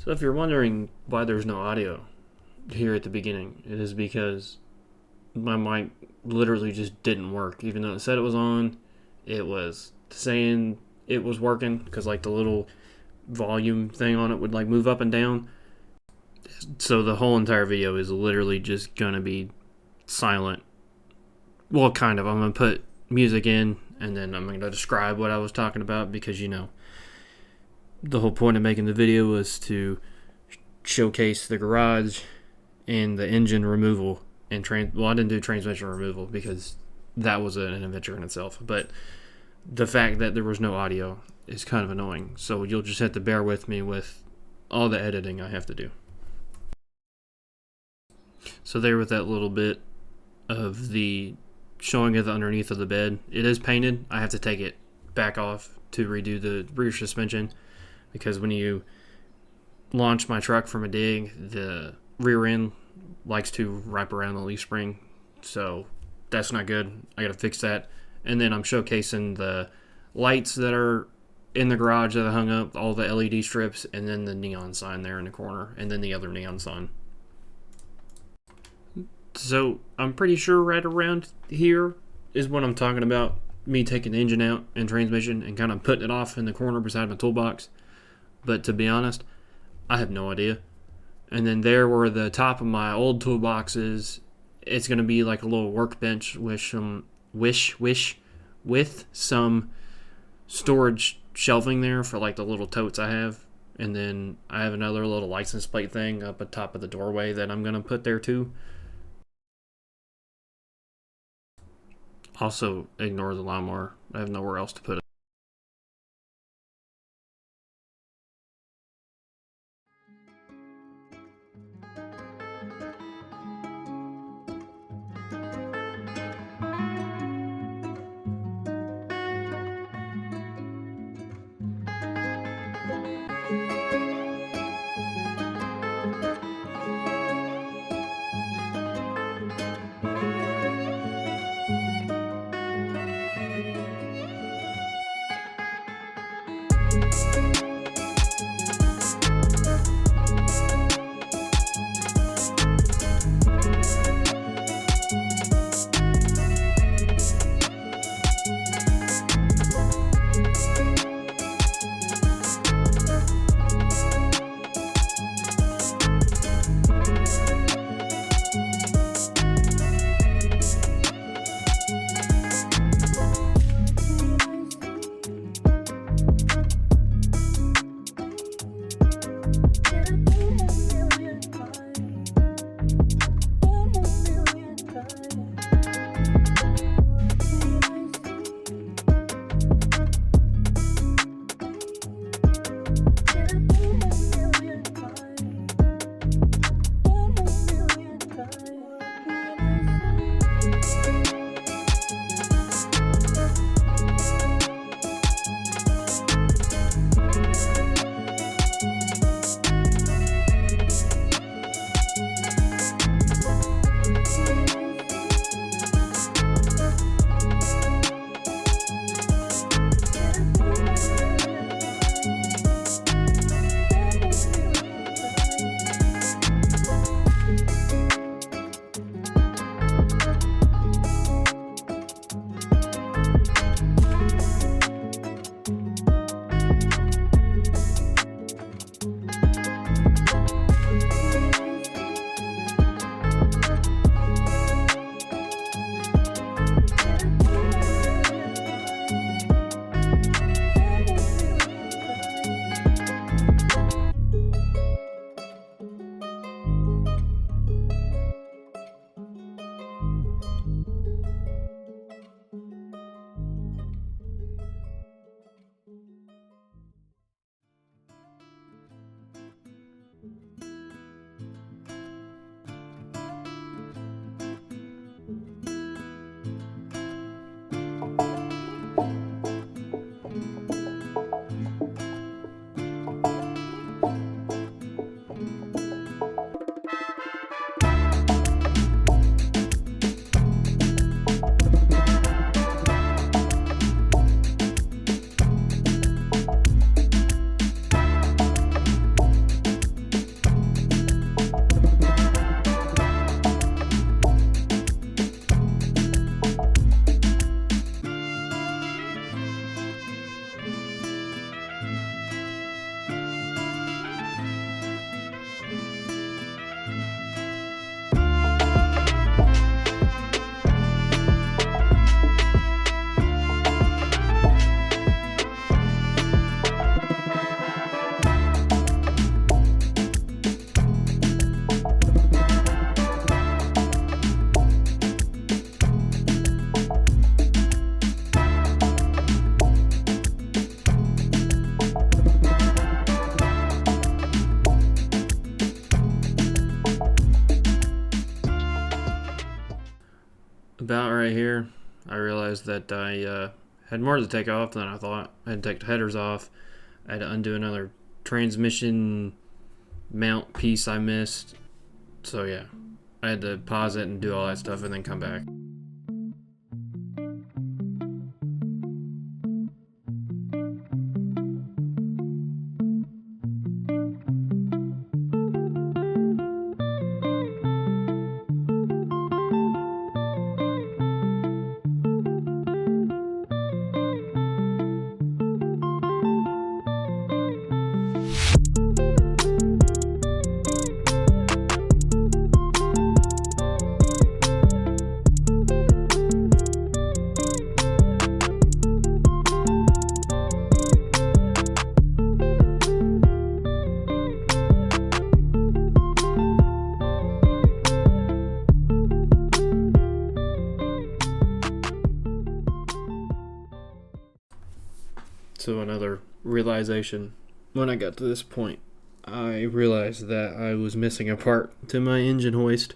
So if you're wondering why there's no audio here at the beginning, it is because my mic literally just didn't work. Even though it said it was on, it was saying it was working because like the little volume thing on it would like move up and down. So the whole entire video is literally just gonna be silent. Well, kind of. I'm gonna put music in and then I'm gonna describe what I was talking about because the whole point of making the video was to showcase the garage and the engine removal and I didn't do transmission removal because that was an adventure in itself, but the fact that there was no audio is kind of annoying, so you'll just have to bear with me with all the editing I have to do. So there with that little bit of the showing of the underneath of the bed. It is painted. I have to take it back off to redo the rear suspension because when you launch my truck from a dig, the rear end likes to wrap around the leaf spring, so that's not good. I gotta fix that. And then I'm showcasing the lights that are in the garage that I hung up, all the LED strips, and then the neon sign there in the corner, and then the other neon sign. So I'm pretty sure right around here is what I'm talking about, me taking the engine out and transmission and kind of putting it off in the corner beside my toolbox. But to be honest, I have no idea. And then there where the top of my old toolbox is, it's going to be like a little workbench with some with some storage shelving there for like the little totes I have. And then I have another little license plate thing up at top of the doorway that I'm going to put there too. Also, ignore the lawnmower. I have nowhere else to put it. right here, I realized that I had more to take off than I thought. I had to take the headers off. I had to undo another transmission mount piece I missed. So yeah, I had to pause it and do all that stuff and then come back. So another realization, when I got to this point, I realized that I was missing a part to my engine hoist,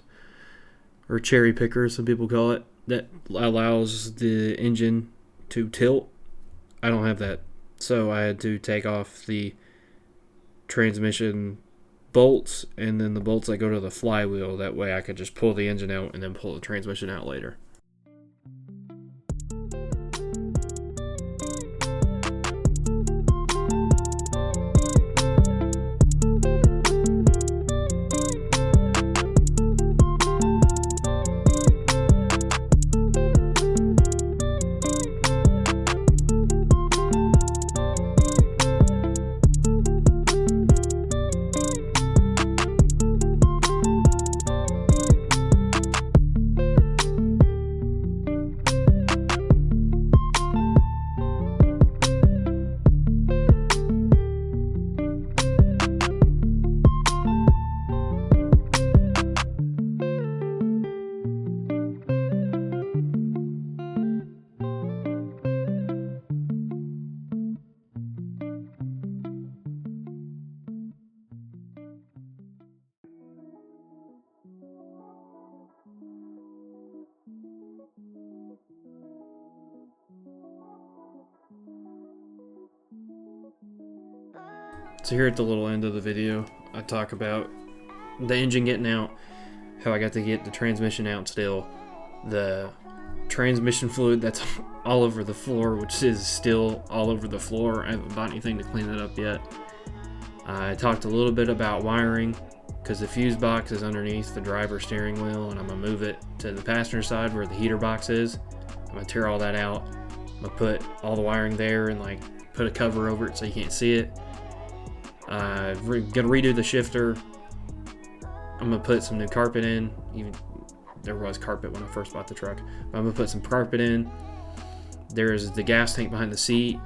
or cherry picker, some people call it, that allows the engine to tilt. I don't have that, so I had to take off the transmission bolts and then the bolts that go to the flywheel. That way I could just pull the engine out and then pull the transmission out later. So here at the little end of the video, I talk about the engine getting out, how I got to get the transmission out still, the transmission fluid that's all over the floor, which is still all over the floor. I haven't bought anything to clean that up yet. I talked a little bit about wiring, because the fuse box is underneath the driver's steering wheel, and I'm going to move it to the passenger side where the heater box is. I'm going to tear all that out. I'm going to put all the wiring there and like put a cover over it so you can't see it. I'm going to redo the shifter. I'm going to put some new carpet in. Even there was carpet when I first bought the truck. But I'm going to put some carpet in. There's the gas tank behind the seat.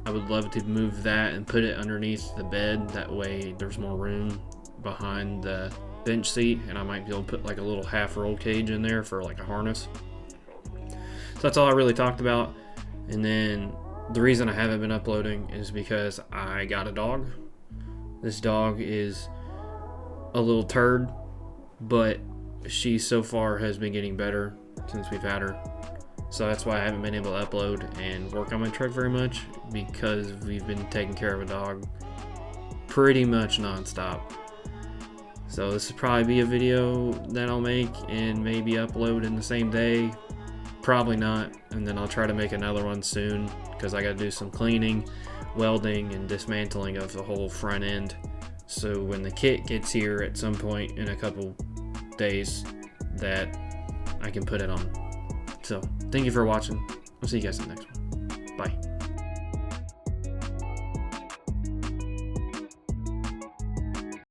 I would love to move that and put it underneath the bed. That way there's more room behind the bench seat, and I might be able to put like a little half roll cage in there for like a harness. So that's all I really talked about. And then the reason I haven't been uploading is because I got a dog. This dog is a little turd, but she so far has been getting better since we've had her. So that's why I haven't been able to upload and work on my truck very much, because we've been taking care of a dog pretty much non-stop. So this will probably be a video that I'll make and maybe upload in the same day. Probably not. And then I'll try to make another one soon, because I got to do some cleaning, welding, and dismantling of the whole front end. So when the kit gets here at some point in a couple days, that I can put it on. So thank you for watching. I'll see you guys in the next one. Bye.